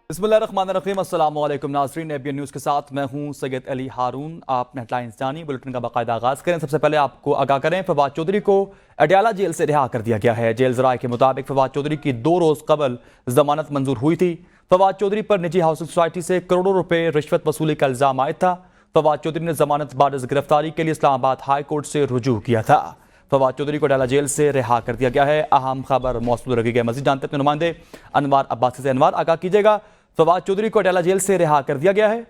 बिस्मिल्लाहिर्रहमानिर्रहीम। अस्सलाम वालेकुम नाज़रीन, एबीएन न्यूज़ के साथ मैं हूं सैयद अली हारून। आपने हेडलाइंस जानी, बुलेटिन का बाकायदा आगाज़ करें। सबसे पहले आपको आगाह करें, फवाद चौधरी को अडयाला जेल से रिहा कर दिया गया है। जेल ज़राए के मुताबिक फवाद चौधरी की 2 रोज़ कबल जमानत मंजूर हुई थी। फवाद चौधरी पर निजी हाउसिंग सोसाइटी से करोड़ों रुपए रिश्वत वसूली का इल्ज़ाम आयद था। फवाद चौधरी ने जमानत बाद गिरफ्तारी के लिए इस्लामाबाद हाई कोर्ट से रुजू किया था। फवाद चौधरी को अडयाला जेल से रिहा कर दिया गया है। अहम खबर मौसूल रखी गई। मज़ीद जानते हैं नुमाइंदे अनवार अब्बासी से। अनवार, आगाह कीजिएगा, फवाद चौधरी को अडयाला जेल से रिहा कर दिया गया है।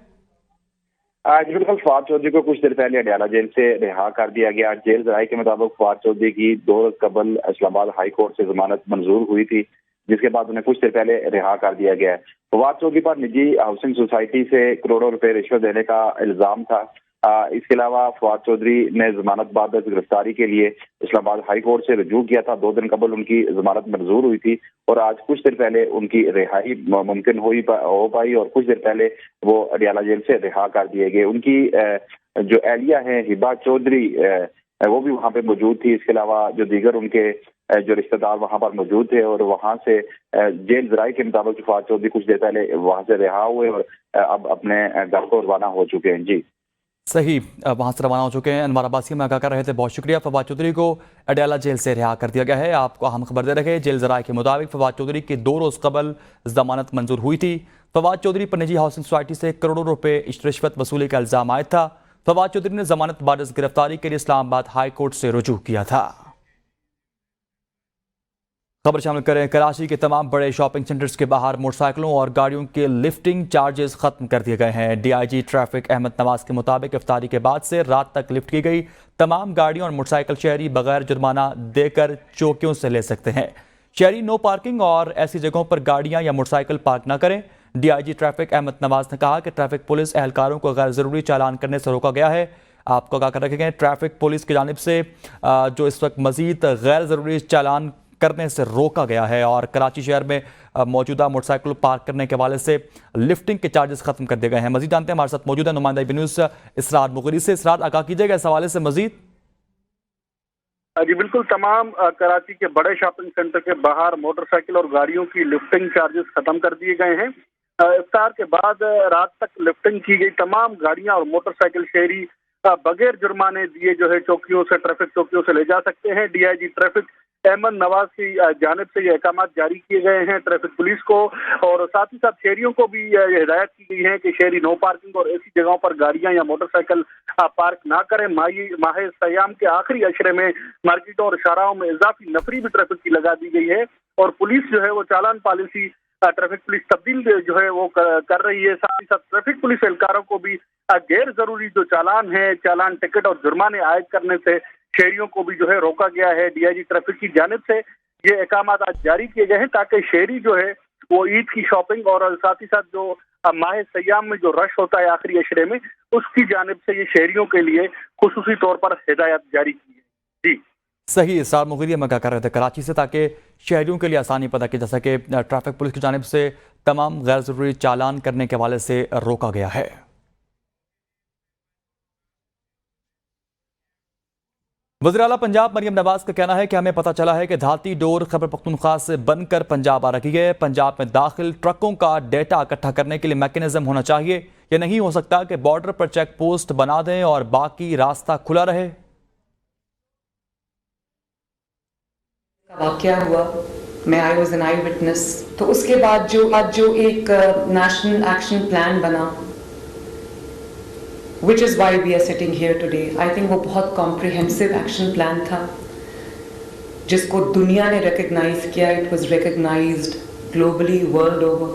जी बिल्कुल, फवाद चौधरी को कुछ देर पहले अडयाला जेल से रिहा कर दिया गया। जेल ज़राए के मुताबिक फवाद चौधरी की 2 रोज कबल इस्लामाबाद हाई कोर्ट से जमानत मंजूर हुई थी, जिसके बाद उन्हें कुछ देर पहले रिहा कर दिया गया है। फवाद चौधरी पर निजी हाउसिंग सोसाइटी से करोड़ों रुपए रिश्वत देने का इल्जाम था। इसके अलावा फवाद चौधरी ने जमानत बाद गिरफ्तारी के लिए इस्लामाबाद हाई कोर्ट से रुजू किया था। 2 दिन कबल उनकी जमानत मंजूर हुई थी और आज कुछ देर पहले उनकी रिहाई मुमकिन हो पाई और कुछ देर पहले वो अडयाला जेल से रिहा कर दिए गए। उनकी जो एहलिया है हिबा चौधरी, वो भी वहाँ पे मौजूद थी। इसके अलावा जो दीगर उनके जो रिश्तेदार वहाँ पर मौजूद थे और वहाँ से जेल ज़राए के मुताबिक फवाद चौधरी कुछ देर पहले वहाँ से रिहा हुए और अब अपने घर को रवाना हो चुके हैं। जी सही, वहाँ से रवाना हो चुके हैं। अनवार अब्बासी में आगाह कर रहे थे, बहुत शुक्रिया। फवाद चौधरी को अडयाला जेल से रिहा कर दिया गया है। आपको अहम खबर दे रहे। जेल ज़राए के मुताबिक फवाद चौधरी की 2 रोज़ कबल जमानत मंजूर हुई थी। फवाद चौधरी पर निजी हाउसिंग सोसाइटी से करोड़ों रुपए रिश्वत वसूली का इल्ज़ाम आयद था। फवाद चौधरी ने जमानत बाद गिरफ्तारी के लिए इस्लामाबाद हाई कोर्ट से रुजू किया था। खबर शामिल करें, कराची के तमाम बड़े शॉपिंग सेंटर्स के बाहर मोटरसाइकिलों और गाड़ियों के लिफ्टिंग चार्जेस खत्म कर दिए गए हैं। डीआईजी ट्रैफिक अहमद नवाज के मुताबिक इफ्तारी के बाद से रात तक लिफ्ट की गई तमाम गाड़ियों और मोटरसाइकिल शहरी बगैर जुर्माना देकर चौकियों से ले सकते हैं। शहरी नो पार्किंग और ऐसी जगहों पर गाड़ियां या मोटरसाइकिल पार्क न करें। डीआईजी ट्रैफिक अहमद नवाज ने कहा कि ट्रैफिक पुलिस एहलकारों को गैर जरूरी चालान करने से रोका गया है। आपको आगाह कर रखे गए, ट्रैफिक पुलिस की जानिब से जो इस वक्त मजीद गैर जरूरी चालान करने से रोका गया है और कराची शहर में मौजूदा मोटरसाइकिल पार्क करने के हवाले से लिफ्टिंग के चार्जेस खत्म कर दिए गए हैं। मजीद जानते हैं, हमारे साथ मौजूद है नुमाइंदा एबीएन न्यूज़ इसरार मुगरी से। इसरार, आगाह कीजिएगा इस हवाले से मजीद। जी बिल्कुल, तमाम कराची के बड़े शॉपिंग सेंटर के बाहर मोटरसाइकिल और गाड़ियों की लिफ्टिंग चार्जेस खत्म कर दिए गए हैं। इफ्तार के बाद रात तक लिफ्टिंग की गई तमाम गाड़ियां और मोटरसाइकिल शहरी बगैर जुर्माने दिए जो है चौकियों से, ट्रैफिक चौकियों से ले जा सकते हैं। डीआईजी ट्रैफिक अहमद नवाज की जानिब से ये अहकाम जारी किए गए हैं ट्रैफिक पुलिस को, और साथ ही साथ शहरियों को भी ये हिदायत की गई है कि शहरी नो पार्किंग और ऐसी जगहों पर गाड़ियां या मोटरसाइकिल पार्क ना करें। माह सयाम के आखिरी अशरे में मार्केटों और शाहराहों में इजाफी नफरी भी ट्रैफिक की लगा दी गई है और पुलिस जो है वो चालान पॉलिसी ट्रैफिक पुलिस तब्दील जो है वो कर रही है। साथ ही साथ ट्रैफिक पुलिस एहलकारों को भी गैर जरूरी जो चालान है, चालान टिकट और जुर्माने आयद करने से शहरियों को भी जो है रोका गया है। डीआईजी ट्रैफिक की जानिब से ये अहकाम आज जारी किए गए हैं ताकि शहरी जो है वो ईद की शॉपिंग और साथ ही साथ जो माह सयाम में जो रश होता है आखिरी अशरे में, उसकी जानिब से ये शहरियों के लिए खुसूसी तौर पर हिदायत जारी की है। जी सही, इसरार मुगरी में आगाह कर रहे थे कराची से, ताकि शहरियों के लिए आसानी पता की जा सके। ट्रैफिक पुलिस की जानिब से तमाम गैर जरूरी चालान करने के हवाले से रोका गया है। वज़ीर आला पंजाब मरियम नवाज का कहना है कि हमें पता चला है कि धाती डोर खैबर पख्तूनख्वा से बनकर पंजाब आ रही है। पंजाब में दाखिल ट्रकों का डेटा इकट्ठा करने के लिए मैकेनिज्म होना चाहिए। यह नहीं हो सकता कि बॉर्डर पर चेक पोस्ट बना दें और बाकी रास्ता खुला रहे। वाकया हुआ, मैं I was an I witness, तो उसके बाद जो एक नेशनल एक्शन प्लान बना, which is why we are sitting here today. I think वो बहुत comprehensive action plan था जिसको दुनिया ने recognize किया. It was recognized globally, world over.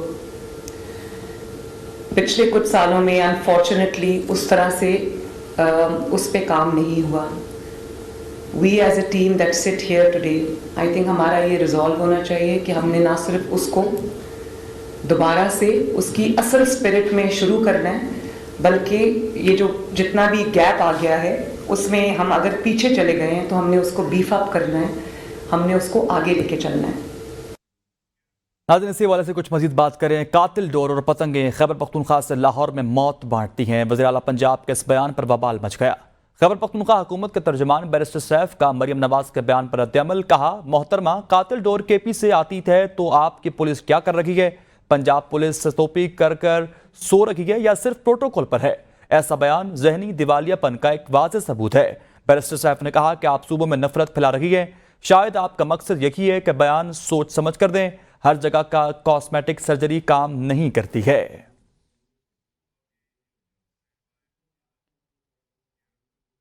पिछले कुछ सालों में unfortunately उस तरह से उस पे काम नहीं हुआ. We as a team that sit here today, I think हमारा ये resolve होना चाहिए कि हमने ना सिर्फ उसको दोबारा से उसकी असल spirit में शुरू करना है, बल्कि ये जो जितना भी गैप आ गया है उसमें हम अगर पीछे चले गए हैं तो हमने उसको बीफ अप करना है, हमने उसको आगे लेके चलना है। नाज़रीन, इसी वाले से कुछ मजीद बात करें। कातिल डोर और पतंगें खैबर पख्तूनख्वा से लाहौर में मौत बांटती हैं। वज़ीर आला पंजाब के इस बयान पर बवाल मच गया। खैबर पख्तूनख्वा हुकूमत के तर्जुमान बैरिस्टर सैफ का मरियम नवाज के बयान पर रद्द-ए-अमल। कहा, मोहतरमा कातिल डोर केपी से आती है तो आपकी पुलिस क्या कर रही है? पंजाब पुलिस توپی کر کر سو رکھی ہے یا صرف پروٹوکول پر ہے؟ ایسا بیان ذہنی دیوالیاپن کا ایک واضح ثبوت ہے۔ بیرسٹر سیف نے کہا کہ آپ صوبوں میں نفرت پھیلا رہی ہے، شاید آپ کا مقصد یہی ہے کہ بیان سوچ سمجھ کر دیں، ہر جگہ کا کاسمیٹک سرجری کام نہیں کرتی ہے۔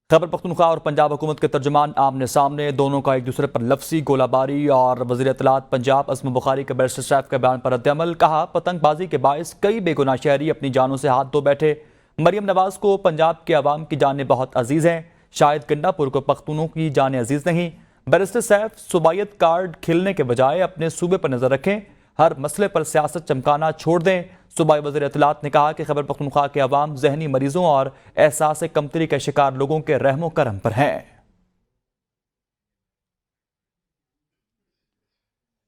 خیبر پختونخوا اور پنجاب حکومت کے ترجمان آمنے سامنے، دونوں کا ایک دوسرے پر لفظی گولہ باری، اور وزیر اطلاعات پنجاب عصمت بخاری کے بیرسٹر سیف کے بیان پر رد عمل۔ کہا پتنگ بازی کے باعث کئی بے گناہ شہری اپنی جانوں سے ہاتھ دھو بیٹھے۔ مریم نواز کو پنجاب کے عوام کی جانیں بہت عزیز ہیں، شاید گنڈا پور کو پختونوں کی جانیں عزیز نہیں۔ بیرسٹر سیف صوبائیت کارڈ کھیلنے کے بجائے اپنے صوبے پر نظر رکھیں، ہر مسئلے پر سیاست چمکانا چھوڑ دیں۔ صوبائی وزیر اطلاعات نے کہا کہ خیبر پختونخوا کے عوام ذہنی مریضوں اور احساس کمتری کے شکار لوگوں کے رحم و کرم پر ہیں۔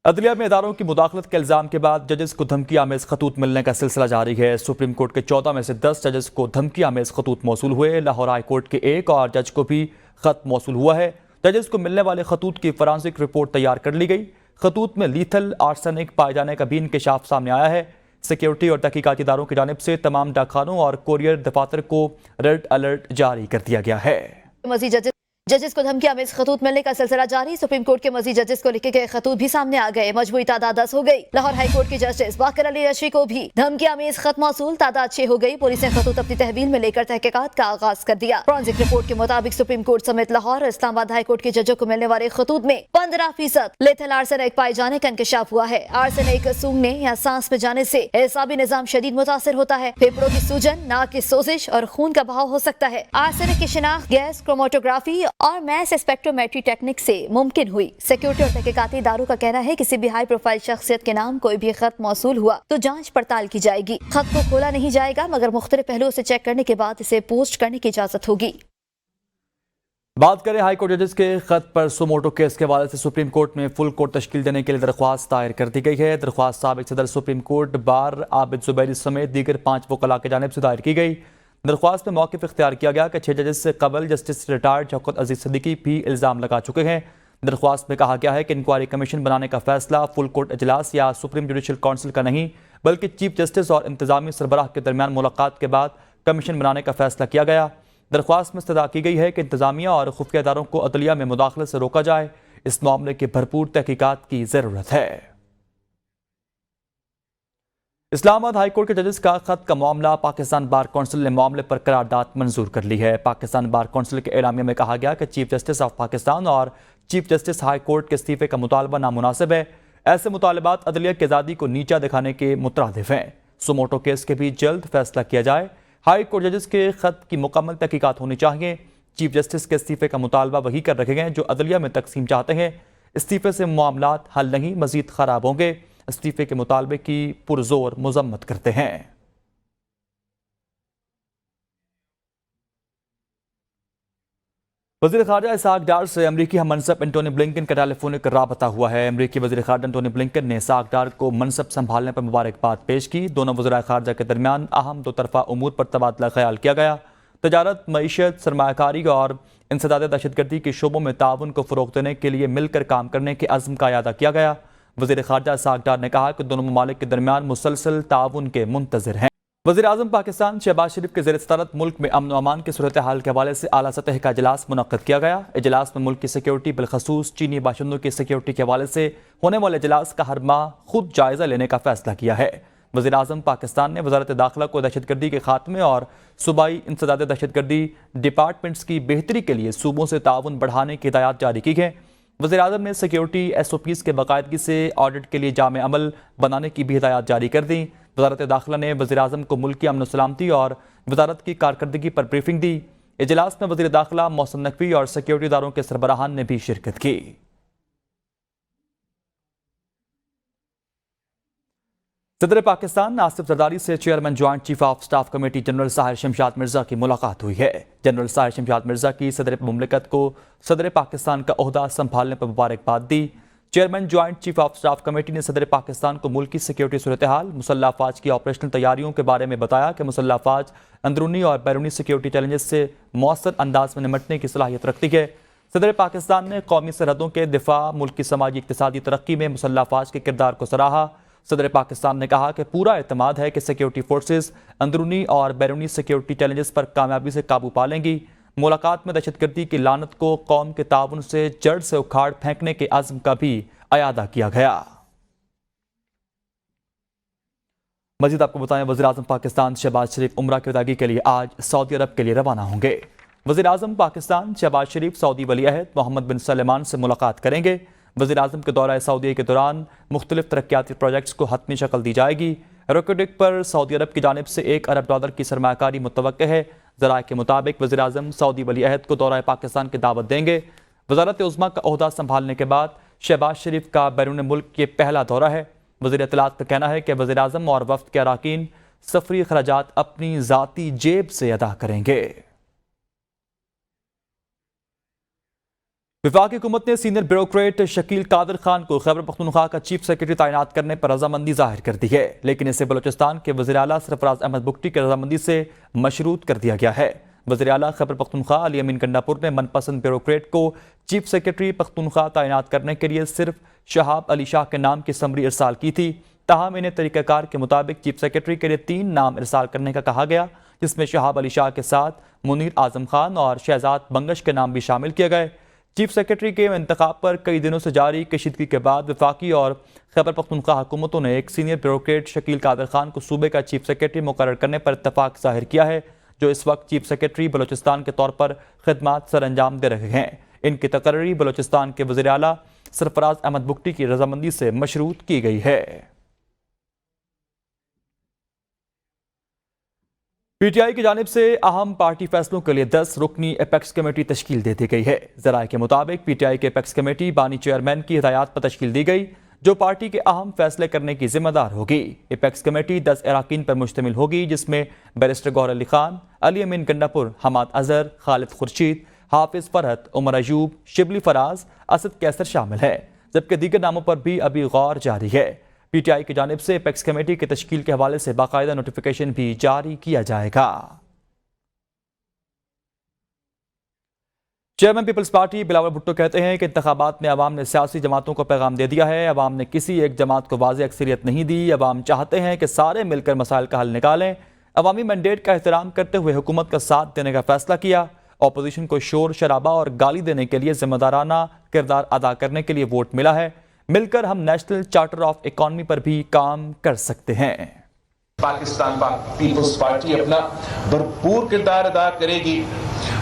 عدلیہ میں اداروں کی مداخلت کے الزام کے بعد ججز کو دھمکی آمیز خطوط ملنے کا سلسلہ جاری ہے۔ سپریم کورٹ کے 14 میں سے 10 ججز کو دھمکی آمیز خطوط موصول ہوئے۔ لاہور ہائی کورٹ کے ایک اور جج کو بھی خط موصول ہوا ہے۔ ججز کو ملنے والے خطوط کی فرانسک رپورٹ تیار کر لی گئی۔ خطوط میں لیتھل آرسینک پائے جانے کا بھی انکشاف سامنے آیا ہے۔ سیکیورٹی اور تحقیقاتی اداروں کی جانب سے تمام ڈاکخانوں اور کوریئر دفاتر کو ریڈ الرٹ جاری کر دیا گیا ہے۔ مزید ججز کو دھمکی آمیز خطوط ملنے کا سلسلہ جاری۔ سپریم کورٹ کے مزید ججز کو لکھے گئے خطوط بھی سامنے آ گئے، مجموعی تعداد 10 ہو گئی۔ لاہور ہائی کورٹ کی جسٹس باقر علی رشی کو بھی دھمکی آمیز خط موصول، تعداد 6 ہو گئی۔ پولیس نے خطوط اپنی تحویل میں لے کر تحقیقات کا آغاز کر دیا۔ فرانسک رپورٹ کے مطابق سپریم کورٹ سمیت لاہور اور اسلام آباد ہائی کورٹ کے ججوں کو ملنے والے خطوط میں 15% لیتھل آرسینک پائے جانے کا انکشاف ہوا ہے۔ آرسینک سونگھنے یا سانس میں جانے سے اعصابی نظام شدید متاثر ہوتا ہے، پھیپھڑوں کی سوجن، ناک کی سوزش اور خون کا بہاؤ ہو سکتا ہے۔ آرسینک کی شناخت گیس کروموٹوگرافی اور میس اسپیکٹرومیٹری ٹیکنک سے ممکن ہوئی۔ سیکیورٹی اور تحقیقاتی اداروں کا کہنا ہے کسی بھی ہائی پروفائل شخصیت کے نام کوئی بھی خط موصول ہوا تو جانچ پڑتال کی جائے گی۔ خط کو کھولا نہیں جائے گا مگر مختلف پہلوؤں سے چیک کرنے کے بعد اسے پوسٹ کرنے کی اجازت ہوگی۔ بات کریں ہائی کورٹ ججز کے خط پر سوموٹو کیس کے حوالے سے سپریم کورٹ میں فل کورٹ تشکیل دینے کے لیے درخواست دائر کر دی گئی ہے۔ درخواست سابق صدر سپریم کورٹ بار عابد زبیری سمیت دیگر 5 وکلاء کی جانب سے دائر کی گئی۔ درخواست میں موقف اختیار کیا گیا کہ 6 ججز سے قبل جسٹس ریٹائرڈ شوکت عزیز صدیقی بھی الزام لگا چکے ہیں۔ درخواست میں کہا گیا ہے کہ انکوائری کمیشن بنانے کا فیصلہ فل کورٹ اجلاس یا سپریم جوڈیشل کونسل کا نہیں بلکہ چیف جسٹس اور انتظامی سربراہ کے درمیان ملاقات کے بعد کمیشن بنانے کا فیصلہ کیا گیا۔ درخواست میں استدعا کی گئی ہے کہ انتظامیہ اور خفیہ اداروں کو عدلیہ میں مداخلت سے روکا جائے، اس معاملے کی بھرپور تحقیقات کی ضرورت ہے۔ اسلام آباد ہائی کورٹ کے ججز کا خط کا معاملہ، پاکستان بار کونسل نے معاملے پر قرارداد منظور کر لی ہے۔ پاکستان بار کونسل کے اعلامیہ میں کہا گیا کہ چیف جسٹس آف پاکستان اور چیف جسٹس ہائی کورٹ کے استعفے کا مطالبہ نامناسب ہے۔ ایسے مطالبات عدلیہ کی آزادی کو نیچا دکھانے کے مترادف ہیں۔ سوموٹو کیس کے بھی جلد فیصلہ کیا جائے۔ ہائی کورٹ ججز کے خط کی مکمل تحقیقات ہونی چاہیے۔ چیف جسٹس کے استعفے کا مطالبہ وہی کر رکھے گئے جو عدلیہ میں تقسیم چاہتے ہیں۔ استعفے سے معاملات حل نہیں مزید خراب ہوں گے، استعفے کے مطالبے کی پرزور مذمت کرتے ہیں۔ وزیر خارجہ اسحاق ڈار سے امریکی ہم منصب انٹونی بلنکن کا ٹیلی فونک رابطہ ہوا ہے۔ امریکی وزیر خارجہ انٹونی بلنکن نے اسحاق ڈار کو منصب سنبھالنے پر مبارکباد پیش کی۔ دونوں وزراء خارجہ کے درمیان اہم دو طرفہ امور پر تبادلہ خیال کیا گیا۔ تجارت، معیشت، سرمایہ کاری اور انسداد دہشت گردی کے شعبوں میں تعاون کو فروغ دینے کے لیے مل کر کام کرنے کے عزم کا اعادہ کیا گیا۔ وزیر خارجہ اسحاق ڈار نے کہا کہ دونوں ممالک کے درمیان مسلسل تعاون کے منتظر ہیں۔ وزیر اعظم پاکستان شہباز شریف کے زیر صدارت ملک میں امن و امان کی صورتحال کے حوالے سے اعلیٰ سطح کا اجلاس منعقد کیا گیا۔ اجلاس میں ملک کی سیکیورٹی، بالخصوص چینی باشندوں کی سیکیورٹی کے حوالے سے ہونے والے اجلاس کا ہر ماہ خود جائزہ لینے کا فیصلہ کیا ہے۔ وزیر اعظم پاکستان نے وزارت داخلہ کو دہشت گردی کے خاتمے اور صوبائی انسداد دہشت گردی ڈپارٹمنٹس کی بہتری کے لیے صوبوں سے تعاون بڑھانے کی ہدایات جاری کی ہیں۔ وزیر اعظم نے سیکیورٹی ایس او پیز کے باقاعدگی سے آڈٹ کے لیے جامع عمل بنانے کی بھی ہدایات جاری کر دیں۔ وزارت داخلہ نے وزیر اعظم کو ملک کی امن و سلامتی اور وزارت کی کارکردگی پر بریفنگ دی۔ اجلاس میں وزیر داخلہ محسن نقوی اور سیکیورٹی اداروں کے سربراہان نے بھی شرکت کی۔ صدر پاکستان آصف زرداری سے chairman joint chief of staff committee general Sahir Shamshad Mirza کی ملاقات ہوئی ہے۔ جنرل ساحر شمشاد مرزا کی صدر مملکت کو صدر پاکستان کا عہدہ سنبھالنے پر مبارکباد دی۔ Chairman joint chief of staff committee نے صدر پاکستان کو ملک کی سیکیورٹی صورتحال، مسلح افواج کی آپریشنل تیاریوں کے بارے میں بتایا کہ مسلح افواج اندرونی اور بیرونی سیکیورٹی چیلنجز سے مؤثر انداز میں نمٹنے کی صلاحیت رکھتی ہے۔ صدر پاکستان نے قومی سرحدوں کے دفاع، ملک کی سماجی اقتصادی ترقی میں مسلح افواج کے کردار کو سراہا۔ सदर पाकिस्तान ने कहा कि पूरा एतमाद है कि सिक्योरिटी फोर्सेस अंदरूनी और बैरूनी सिक्योरिटी चैलेंजेस पर कामयाबी से काबू पा लेंगी। मुलाकात में दहशतगर्दी की लानत को कौम के ताउन से जड़ से उखाड़ फेंकने के अज़्म का भी अयादा किया गया। मजीद आपको बताएं, वज़ीर-ए-आज़म पाकिस्तान शहबाज शरीफ उम्रा की अदायगी के लिए आज सऊदी अरब के लिए रवाना होंगे। वज़ीर-ए-आज़म पाकिस्तान शहबाज शरीफ सऊदी वली अहद मोहम्मद बिन सलमान से मुलाकात करेंगे। वज़ीर-ए-आज़म के दौरा सऊदी के दौरान मुख्तलिफ तरक्याती प्रोजेक्ट्स को हतमी शक्ल दी जाएगी। रॉकेटिक पर सऊदी अरब की जानिब से $1 अरब की सरमाकारी मुतवक्के है। ज़राए के मुताबिक वज़ीर-ए-आज़म सऊदी वली अहद को दौरा पाकिस्तान की दावत देंगे। वज़ारत उज़्मा का ओहदा संभालने के बाद शहबाज शरीफ का बैरून मुल्क ये पहला दौरा है। वज़ीर इत्तलात का कहना है कि वज़ीर-ए-आज़म और वफ़द के अराकीन सफरी खराजात अपनी ज़ाती जेब से अदा करेंगे। वफाकी हुकूमत ने सीनियर ब्यूरोक्रेट शकील कादिर खान को खैबर पख्तूनख्वा का चीफ सेक्रेटरी तैनात करने पर रजामंदी जाहिर कर दी है, लेकिन इसे बलोचिस्तान के वज़ीर आला सरफराज अहमद बुगटी की रजामंदी से मशरूत कर दिया गया है। वज़ीर आला खैबर पख्तूनख्वा अली अमीन गंडापुर ने मनपसंद ब्यूरोक्रेट को चीफ सेक्रेटरी पख्तूनख्वा तैनात करने के लिए सिर्फ शहाब अली शाह के नाम की समरी इरसाल की थी। ताहम इन्हें तरीक़ाकार के मुताबिक चीफ सेक्रेटरी के लिए 3 नाम इरसाल करने का कहा गया, जिसमें शहाब अली शाह के साथ मुनीर आजम खान और शहजाद बंगश के नाम भी शामिल किए गए। चीफ सेक्रेटरी के इंतखाब पर कई दिनों से जारी कशीदगी के बाद वफाकी और खैबर पख्तूनख्वा हुकूमतों ने एक सीनियर ब्यूरोक्रेट शकील कादिर खान को सूबे का चीफ सेक्रेटरी मुकर्रर करने पर इत्तफाक जाहिर किया है, जो इस वक्त चीफ सेक्रेटरी बलोचिस्तान के तौर पर खिदमात सर अंजाम दे रहे हैं। इनकी तकर्री बलोचिस्तान के वज़ीर आला सरफराज अहमद बुगटी की रजामंदी से मशरूत की गई है। पीटीआई की जानिब से अहम पार्टी फैसलों के लिए 10 रुकनी एपेक्स कमेटी तश्कील दे दी गई है। ज़राए के मुताबिक पीटीआई के एपेक्स कमेटी बानी चेयरमैन की हिदायत पर तश्कील दी गई, जो पार्टी के अहम फैसले करने की जिम्मेदार होगी। एपेक्स कमेटी 10 अराकीन पर मुश्तमिल होगी, जिसमें बैरिस्टर गौहर अली खान, अली अमीन गंडापुर, हमाद अजहर, खालिद खुर्शीद, हाफिज फरहत, उमर अयूब, शिबली फराज, असद कैसर शामिल है, जबकि दीगर नामों पर भी अभी गौर जारी है। पीटीआई की जानिब से एपेक्स कमेटी की तश्कील के हवाले से बाकायदा नोटिफिकेशन भी जारी किया जाएगा। चेयरमैन पीपल्स पार्टी बिलावल भुट्टो कहते हैं कि इंतखाबात में अवाम ने सियासी जमातों को पैगाम दे दिया है। अवाम ने किसी एक जमात को वाज़ेह अक्सरियत नहीं दी। अवाम चाहते हैं कि सारे मिलकर मसाइल का हल निकालें। अवामी मैंडेट का एहतराम करते हुए हुकूमत का साथ देने का फैसला किया। अपोजिशन को शोर शराबा और गाली देने के लिए जिम्मेदाराना किरदार अदा करने के लिए वोट मिला है। मिलकर हम नेशनल चार्टर ऑफ इकॉनमी पर भी काम कर सकते हैं। पाकिस्तान पीपल्स पार्टी अपना भरपूर किरदार अदा करेगी।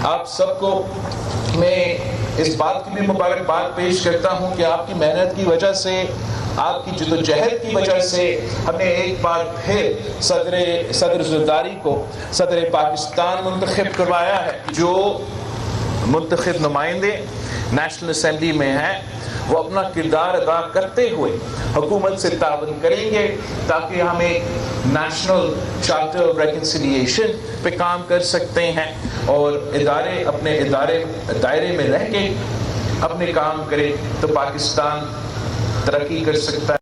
आप सबको मैं इस बात की भी मुबारकबाद पेश करता हूं कि आपकी मेहनत की वजह से, आपकी जद्दोजहद की वजह से हमने एक बार फिर सदर ज़रदारी को सदर पाकिस्तान मुंतखब करवाया है। जो मुंतखब नुमाइंदे नेशनल असेंबली में हैं, वो अपना किरदार अदा करते हुए हुकूमत से ताउन करेंगे ताकि हम एक नेशनल चार्टर ऑफ रिकन्सिलिएशन पे काम कर सकते हैं और इदारे अपने दायरे में रह के अपने काम करें तो पाकिस्तान तरक्की कर सकता है।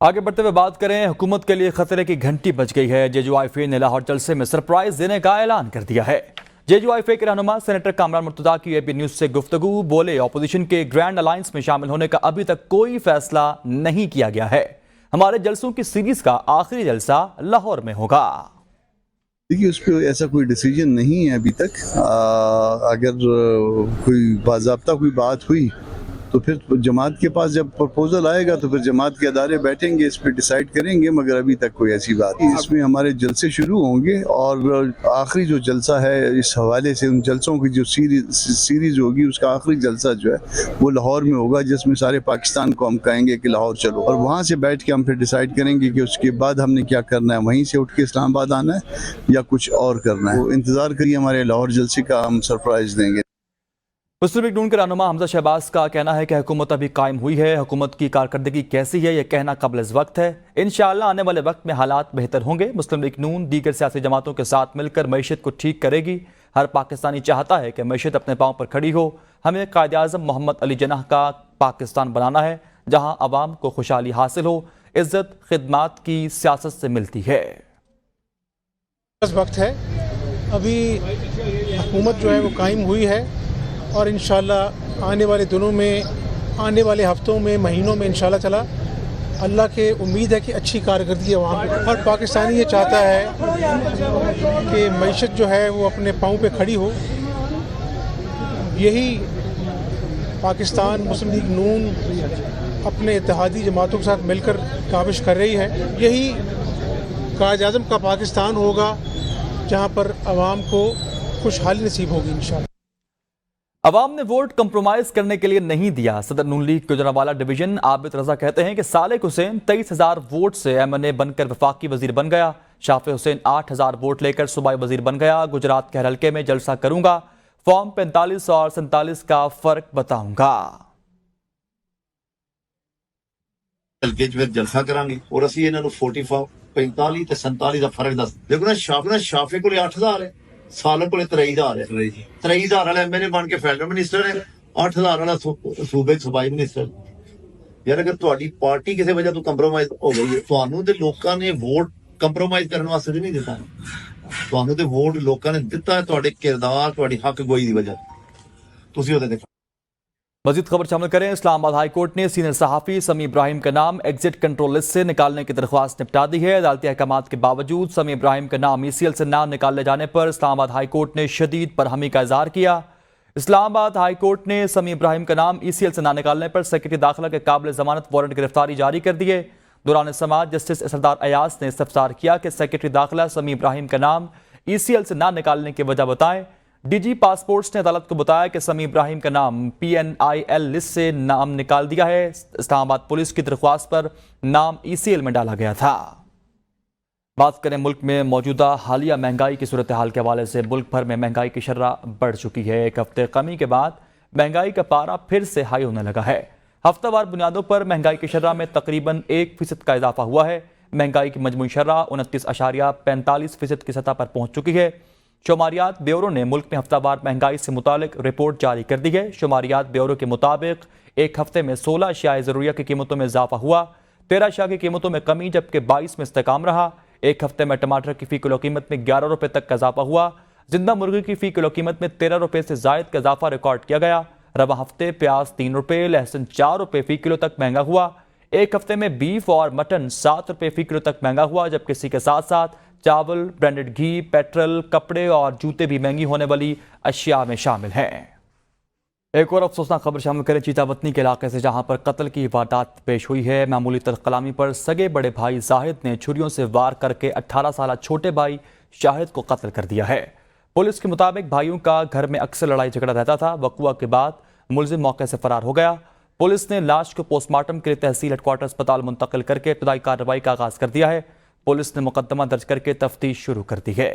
आगे बढ़ते हुए बात करें, हुकूमत के लिए खतरे की घंटी बज गई है। जेजूआईफे ने लाहौर जलसे में सरप्राइज देने का ऐलान कर दिया है। जेजूआईफे के रहनुमा सेनेटर कामरान मुर्तजा की एबी न्यूज से गुफ्तगू, बोले ऑपोजिशन के ग्रैंड अलायंस में शामिल होने का अभी तक कोई फैसला नहीं किया गया है। हमारे जलसों की सीरीज का आखिरी जलसा लाहौर में होगा। देखिए, उस पर ऐसा कोई डिसीजन नहीं है अभी तक। अगर कोई बाज़ाब्ता कोई बात हुई तो फिर जमात के पास जब प्रपोजल आएगा तो फिर जमात के अदारे बैठेंगे, इस पर डिसाइड करेंगे, मगर अभी तक कोई ऐसी बात नहीं। इसमें हमारे जलसे शुरू होंगे और आखिरी जो जलसा है इस हवाले से, उन जलसों की जो सीरीज होगी उसका आखिरी जलसा जो है वो लाहौर में होगा, जिसमें सारे पाकिस्तान को हम कहेंगे कि लाहौर चलो, और वहाँ से बैठ के हम फिर डिसाइड करेंगे कि उसके बाद हमने क्या करना है, वहीं से उठ के इस्लामाबाद आना है या कुछ और करना है। तो इंतज़ार करिए, हमारे लाहौर जलसे का हम सरप्राइज देंगे। मुस्लिम लीग नून के रहनुमा हमजा शहबाज का कहना है कि हुकूमत अभी कायम हुई है। हुकूमत की कारकर्दगी कैसी है यह कहना कबल वक्त है। इंशाअल्लाह आने वाले वक्त में हालात बेहतर होंगे। मुस्लिम लीग नून दीगर सियासी जमातों के साथ मिलकर मईशत को ठीक करेगी। हर पाकिस्तानी चाहता है कि मईशत अपने पाँव पर खड़ी हो। हमें कायद आज़म मोहम्मद अली जिन्नाह का पाकिस्तान बनाना है, जहाँ अवाम को खुशहाली हासिल हो, इज्जत खिदमात की सियासत से मिलती है। वक्त है, अभी हुकूमत जो है वो कायम हुई है और इंशाल्लाह आने वाले दिनों में, आने वाले हफ्तों में, महीनों में इंशाल्लाह चला अल्लाह के उम्मीद है कि अच्छी कारकर्दगी अवाम को, हर पाकिस्तानी ये चाहता है कि मईशत जो है वो अपने पाँव पे खड़ी हो। यही पाकिस्तान मुस्लिम लीग नून अपने इत्तेहादी जमातों के साथ मिलकर काविश कर रही है। यही कायद-ए-आज़म का पाकिस्तान होगा जहाँ पर अवाम को खुशहाली नसीब होगी इंशाअल्लाह। अवाम ने वोट कंप्रोमाइज करने के लिए नहीं दिया। सदर नून लीग गुजरांवाला डिवीजन आबिद रजा कहते हैं कि सालेक हुसैन 23,000 वोट से MNA बनकर वफाकी वजीर बन गया। शाफे हुसैन 8,000 वोट लेकर सूबाई वजीर बन गया। गुजरात के हर हल्के में जलसा करूंगा, फॉर्म 45 और 47 का फर्क बताऊंगा। हल्के च फिर जलसा करांगे और ਅਸੀਂ ਇਹਨਾਂ ਨੂੰ 45 45 ਤੇ 47 ਦਾ ਫਰਕ ਦੱਸ। ਦੇਖੋ ਨਾ ਸ਼ਾਫੇ ਕੋਲੇ 8,000 ਹੈ, ਸਾਲਕ ਕੋਲੇ 23,000 ਹੈ। 23,000 ਵਾਲਾ MNA ਬਣ ਕੇ ਫੈਡਰਲ ਮਿਨਿਸਟਰ ਹੈ, 8,000 ਵਾਲਾ ਸੂਬੇ ਸੂਬਾਈ ਮਿਨਿਸਟਰ। ਯਾਰ ਅਗਰ ਤੁਹਾਡੀ ਪਾਰਟੀ ਕਿਸੇ ਵਜ੍ਹਾ ਤੋਂ ਕੰਪਰੋਮਾਈਜ਼ ਹੋ ਗਈ ਹੈ, ਤੁਹਾਨੂੰ ਤੇ ਲੋਕਾਂ ਨੇ ਵੋਟ ਕੰਪਰੋਮਾਈਜ਼ ਕਰਨ ਵਾਸਤੇ ਨਹੀਂ ਦਿੱਤਾ। ਤੁਹਾਨੂੰ ਤੇ ਵੋਟ ਲੋਕਾਂ ਨੇ ਦਿੱਤਾ ਤੁਹਾਡੇ ਕਿਰਦਾਰ, ਤੁਹਾਡੀ ਹੱਕ ਗੋਈ ਦੀ ਵਜ੍ਹਾ। ਤੁਸੀਂ ਉਹਦੇ ਤੇ मजीद खबर शामिल करें। इस्लामाबाद हाई कोर्ट ने सीनियर सहाफ़ी समी इब्राहिम का नाम एग्जिट कंट्रोल लिस्ट से निकालने की दरख्वास्त निपटा दी है। अदालती अहकामात के बावजूद समी इब्राहिम का नाम ECL से ना निकाले जाने पर इस्लामाबाद हाई कोर्ट ने शदीद बरहमी का इजहार किया। इस्लामाबाद हाई कोर्ट ने समी इब्राहिम का नाम ECL से ना निकालने पर सेक्रेटरी दाखिला के काबिल जमानत वारंट गिरफ्तारी जारी कर दिए। दौरान समाअत जस्टिस सरदार अयाज ने इस्तफसार किया कि सेक्रेटरी दाखिला समी इब्राहिम का नाम ECL से ना निकालने की वजह बताएं। DG पासपोर्ट्स ने अदालत को बताया कि समी इब्राहिम का नाम PNIL लिस्ट से नाम निकाल दिया है। इस्लामाबाद पुलिस की दरख्वास्त पर नाम ECL में डाला गया था। बात करें मुल्क में मौजूदा हालिया महंगाई की सूरत हाल के हवाले से। मुल्क भर में महंगाई की शर्रा बढ़ चुकी है। एक हफ्ते कमी के बाद महंगाई का पारा फिर से हाई होने लगा है। हफ्तावार बुनियादों पर महंगाई की शर्रा में तकरीबन 1% का इजाफा हुआ है। महंगाई की मजमूई शर्रा 29.45% की सतह पर पहुंच चुकी है। शुमारियात ब्यूरो ने मुल्क में हफ्तावार महंगाई से मुतालिक रिपोर्ट जारी कर दी है। शुमारियात ब्यूरो के मुताबिक एक हफ्ते में 16 अशियाए ज़रूरिया की कीमतों में इजाफा हुआ, 13 अशिया की कीमतों में कमी जबकि 22 में इस्तेकाम रहा। एक हफ्ते में टमाटर की फ़ी किलो कीमत में 11 रुपये तक का इजाफा हुआ। जिंदा मुर्गी की फ़ी किलो कीमत में 13 रुपये से जायद का इजाफा रिकॉर्ड किया गया। रवा हफ्ते प्याज 3 रुपये, लहसुन 4 रुपये फ़ी किलो तक महंगा हुआ। एक हफ्ते में बीफ और मटन 7 रुपये फ़ी किलो तक महंगा हुआ जबकि इसी के साथ साथ चावल, ब्रांडेड घी, पेट्रोल, कपड़े और जूते भी महंगी होने वाली अशिया में शामिल हैं। एक और अफसोसनाक खबर शामिल करें चीतावतनी के इलाके से, जहां पर कत्ल की वारदात पेश हुई है। मामूली तरकलामी पर सगे बड़े भाई जाहिद ने छुरियों से वार करके 18 साल छोटे भाई शाहिद को कत्ल कर दिया है। पुलिस के मुताबिक भाइयों का घर में अक्सर लड़ाई झगड़ा रहता था। वक़ुआ के बाद मुलजिम मौके से फरार हो गया। पुलिस ने लाश को पोस्टमार्टम के लिए तहसील हेडक्वार्टर अस्पताल मुंतकिल करके इब्तदाई कार्रवाई का आगाज कर दिया है। पुलिस ने मुकदमा दर्ज करके तफ्तीश शुरू कर दी है।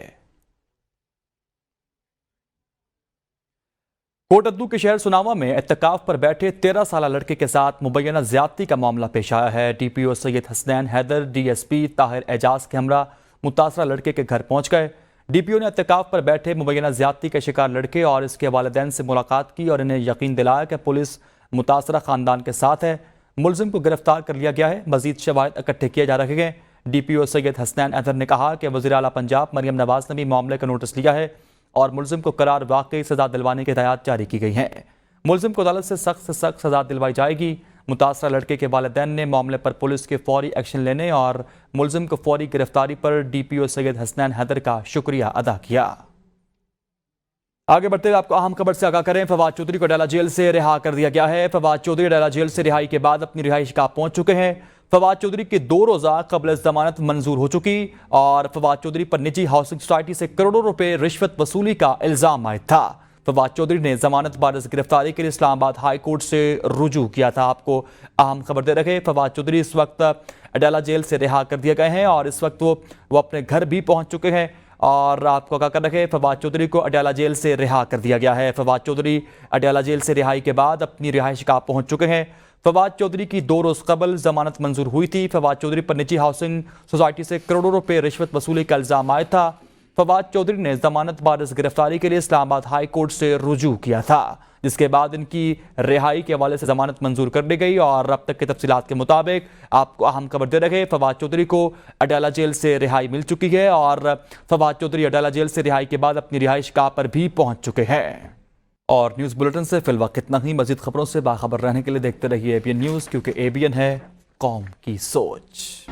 कोटद्दू के शहर सुनावा में इत्तकाफ पर बैठे 13 साल लड़के के साथ मुबैना ज्यादती का मामला पेश आया है। DPO सैयद हसनैन हैदर DSP ताहिर एजाज के हमरा मुतासरा लड़के के घर पहुंच गए। DPO ने इत्तकाफ पर बैठे मुबैना ज्यादती के शिकार लड़के और इसके वालिदैन से मुलाकात की और इन्हें यकीन दिलाया कि पुलिस मुतासरा खानदान के साथ है। मुलजिम को गिरफ्तार कर लिया गया है। मजीद शवाहिद इकट्ठे किए जा रहे हैं। DPO सैयद हसनैन हैदर ने कहा कि वज़ीर आला पंजाब मरियम नवाज ने भी मामले का नोटिस लिया है और मुलजिम को करार वाकई सजा दिलवाने की हिदायत जारी की गई हैं। मुलजिम को अदालत से सख्त सजा दिलवाई जाएगी। मुतासरा लड़के के वालिदैन ने मामले पर पुलिस के फौरी एक्शन लेने और मुलजिम को फौरी गिरफ्तारी पर DPO सैयद हसनैन हैदर का शुक्रिया अदा किया। आगे बढ़ते हुए आपको अहम खबर से आगाह करें। फवाद चौधरी को अडाला जेल से रिहा कर दिया गया है। फवाद चौधरी अडाला जेल से रिहाई के बाद अपनी रिहाइश गाह पहुंच चुके हैं। फवाद चौधरी की 2 रोज़ा कबल जमानत मंजूर हो चुकी और फवाद चौधरी पर निजी हाउसिंग सोसाइटी से करोड़ों रुपए रिश्वत वसूली का इल्जाम आयद था। फवाद चौधरी ने जमानत बारस गिरफ्तारी के लिए इस्लामाबाद हाई कोर्ट से रुजू किया था। आपको अहम खबर दे रखे, फवाद चौधरी इस वक्त अडाला जेल से रिहा कर दिए गए हैं और इस वक्त वो अपने घर भी पहुंच चुके हैं। और आपको क्या कर रखे, फवाद चौधरी को अडाला जेल से रिहा कर दिया गया है। फवाद चौधरी अडाला जेल से रिहाई के बाद अपनी रिहाइश गाह पहुंच चुके हैं। फवाद चौधरी की 2 रोज़ कबल जमानत मंजूर हुई थी। फवाद चौधरी पर निजी हाउसिंग सोसाइटी से करोड़ों रुपए रिश्वत वसूली का इल्जाम आया था। फवाद चौधरी ने जमानत बारस गिरफ्तारी के लिए इस्लामाबाद हाई कोर्ट से रुजू किया था, जिसके बाद इनकी रिहाई के हवाले से जमानत मंजूर कर दी गई। और अब तक की तफसीलात के मुताबिक आपको अहम खबर दे रहे, फवाद चौधरी को अडाला जेल से रिहाई मिल चुकी है और फवाद चौधरी अडाला जेल से रिहाई के बाद अपनी रिहाइश गाह पर भी पहुंच चुके हैं। और न्यूज़ बुलेटिन से फिलहाल इतना ही। मजीद खबरों से बाखबर रहने के लिए देखते रहिए ABN न्यूज़, क्योंकि ABN है कौम की सोच।